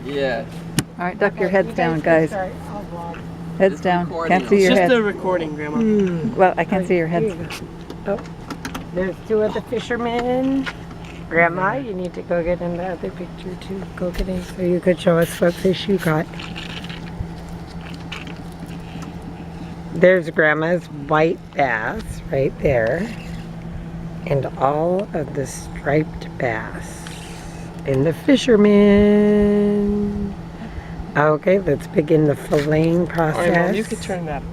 Yeah. All right, duck your heads down, guys. Heads down. Can't see your head. It's just a recording, Grandma. Well, I can't see your heads. Oh, there's two of the fishermen. Grandma, you need to go get in the other picture too. Go get in so you could show us what fish you got. There's Grandma's white bass right there. And all of the striped bass. And the fishermen. Okay, let's begin the filleting process. Alright, Mom, you could turn that.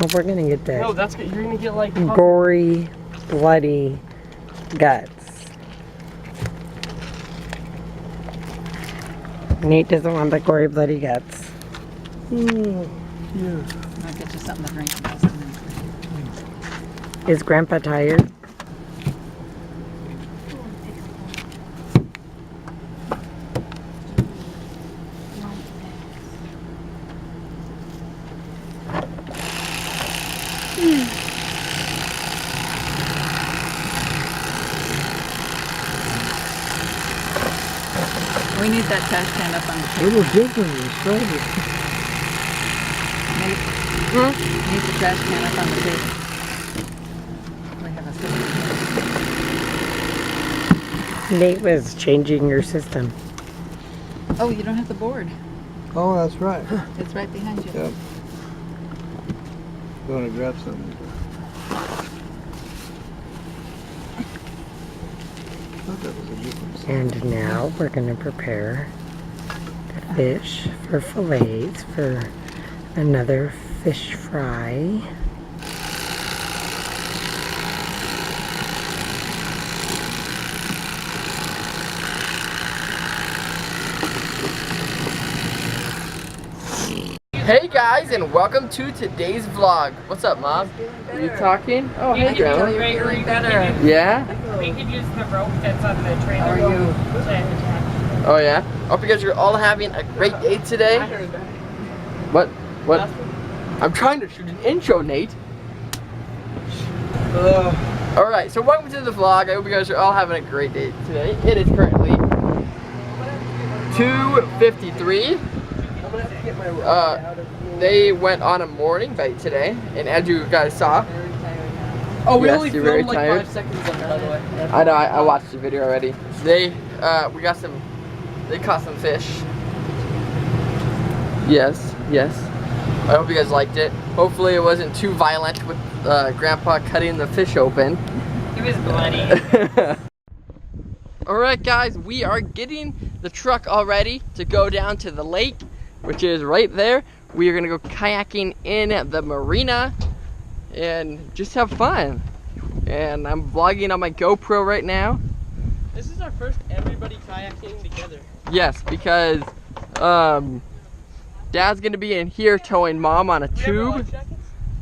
Oh, we're gonna get that. No, that's good. You're gonna get like gory, bloody guts. Nate doesn't want the gory, bloody guts. Yeah. I'll get you something to drink. Is Grandpa tired? We need that trash can up on the table. Little different. Need the trash can up on the table. We have a system. Nate was changing your system. Oh, you don't have the board. Oh, that's right. It's right behind you. Yep. Going to grab something. And now we're going to prepare the fish for fillets for another fish fry. Hey guys, and welcome to today's vlog. What's up, Mom? Are you talking? Oh, hey, Grandma. Gregory better. Yeah? We could use the rope that's on the trailer. How are you? Oh yeah. Hope you guys are all having a great day today. What? I'm trying to shoot an intro, Nate. All right. So welcome to the vlog. I hope you guys are all having a great day today. It is currently 2:53. They went on a morning bite today, and as you guys saw. Oh, we only filmed like 5 seconds of it, by the way. I know. I watched the video already. They caught some fish. Yes. I hope you guys liked it. Hopefully it wasn't too violent with Grandpa cutting the fish open. It was bloody. Alright guys, we are getting the truck all ready to go down to the lake, which is right there. We are gonna go kayaking in the marina and just have fun. And I'm vlogging on my GoPro right now. This is our first everybody kayaking together. Yes, because Dad's gonna be in here towing Mom on a tube.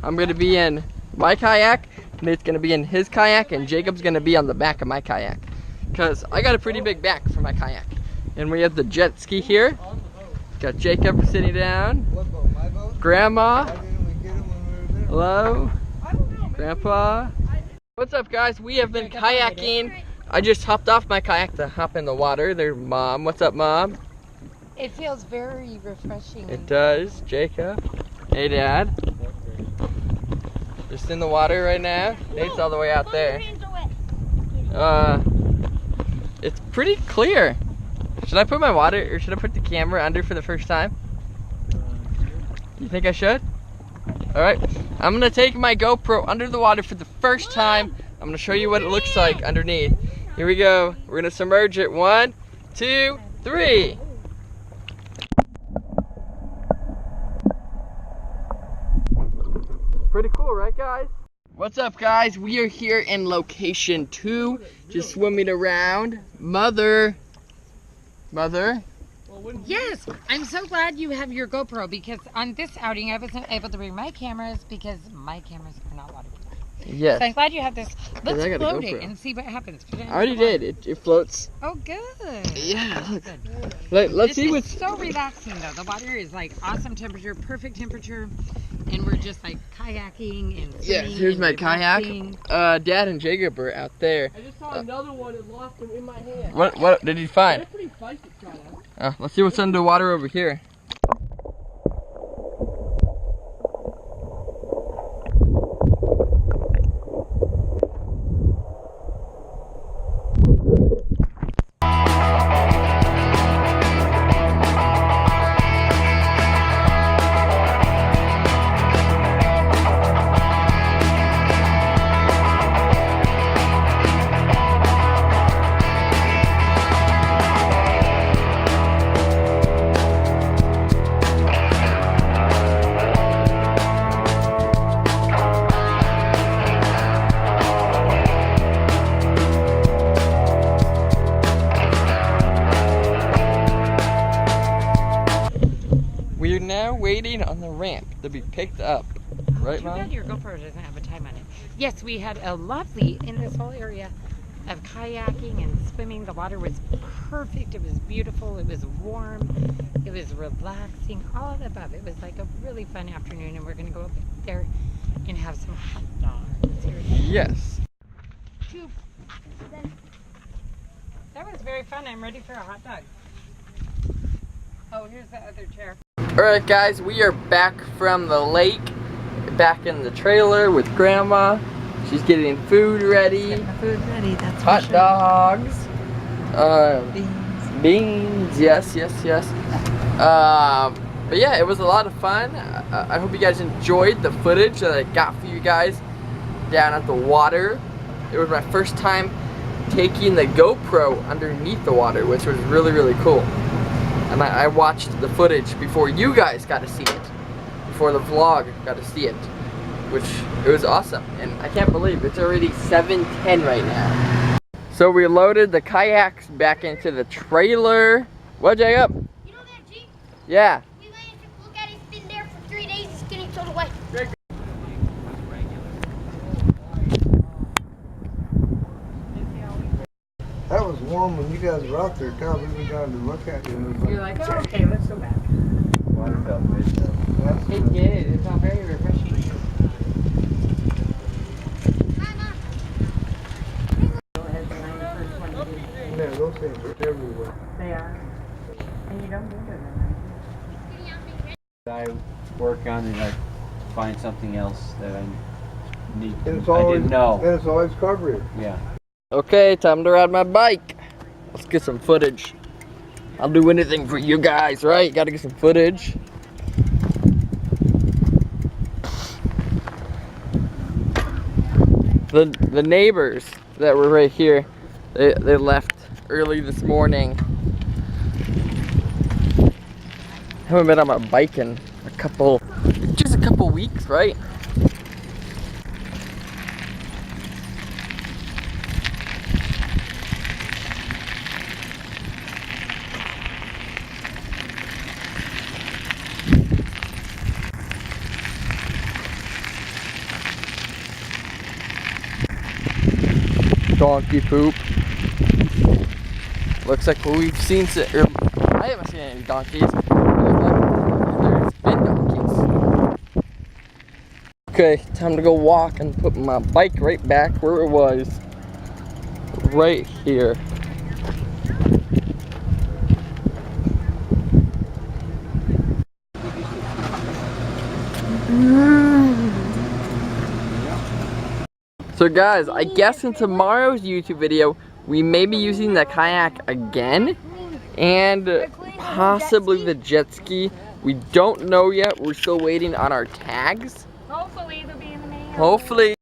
I'm gonna be in my kayak, Nate's gonna be in his kayak, and Jacob's gonna be on the back of my kayak. Cause I got a pretty big back for my kayak. And we have the jet ski here. Got Jacob sitting down. Grandma. Hello. Grandpa. What's up guys? We have been kayaking. I just hopped off my kayak to hop in the water. There's Mom. What's up, Mom? It feels very refreshing. It does. Jacob. Hey, Dad. Just in the water right now. Nate's all the way out there. It's pretty clear. Should I put my water, or should I put the camera under for the first time? You think I should? Alright. I'm gonna take my GoPro under the water for the first time. I'm gonna show you what it looks like underneath. Here we go. We're gonna submerge it. 1, 2, 3. Pretty cool, right guys? What's up guys? We are here in location 2, just swimming around. Mother. Yes, I'm so glad you have your GoPro, because on this outing I wasn't able to bring my cameras because my cameras are not waterproof. Yes. So I'm glad you have this. Let's I got a float it GoPro. and see what happens. I already did. It floats. Oh, good. Yeah. Good. Let's see This what's. is so relaxing though. The water is like awesome temperature, perfect temperature, and we're just like kayaking and Yes, swimming here's and my kayak. relaxing. Dad and Jacob are out there. I just saw another one and lost them in my hand. What did you find? They're pretty feisty, Let's see what's underwater over here. We're now waiting on the ramp to be picked up. Right, Too Mom? bad your GoPro doesn't have a time on it. Yes, we had a lovely, in this whole area, of kayaking and swimming. The water was perfect. It was beautiful. It was warm. It was relaxing. All of the above. It was like a really fun afternoon, and we're going to go up there and have some hot dogs. Yes. That was very fun. I'm ready for a hot dog. Oh, here's the other chair. Alright guys, we are back from the lake. Back in the trailer with Grandma. She's getting food ready. Get my food ready, that's Hot for sure. dogs. Beans. Beans, yes. But yeah, it was a lot of fun. I hope you guys enjoyed the footage that I got for you guys down at the water. It was my first time taking the GoPro underneath the water, which was really, really cool. And I watched the footage before you guys got to see it. Before the vlog got to see it. Which, it was awesome. And I can't believe it's already 7:10 right now. So we loaded the kayaks back into the trailer. What, Jacob? You know that Jeep? Yeah. We went and took a look at it. It's been there for 3 days. It's getting towed away. That was warm when you guys were out there, God. We were trying to look at you. And it was You're like, oh, okay, let's go back. that's It did. It's all very refreshing. yeah, those things are everywhere. They are. And you don't do them. I work on and I find something else that I need. And it's I always, didn't know. And it's always covered. Yeah. Okay, time to ride my bike. Let's get some footage. I'll do anything for you guys, right? Gotta get some footage. The neighbors that were right here, they left early this morning. Haven't been on my bike in just a couple weeks, right? Donkey poop. Looks like we've seen I haven't seen any donkeys. It looks like there's been donkeys. Okay, time to go walk and put my bike right back where it was. Right here. So guys, I guess in tomorrow's YouTube video, we may be using the kayak again and possibly the jet ski. We don't know yet. We're still waiting on our tags. Hopefully they'll be in the mail. Hopefully.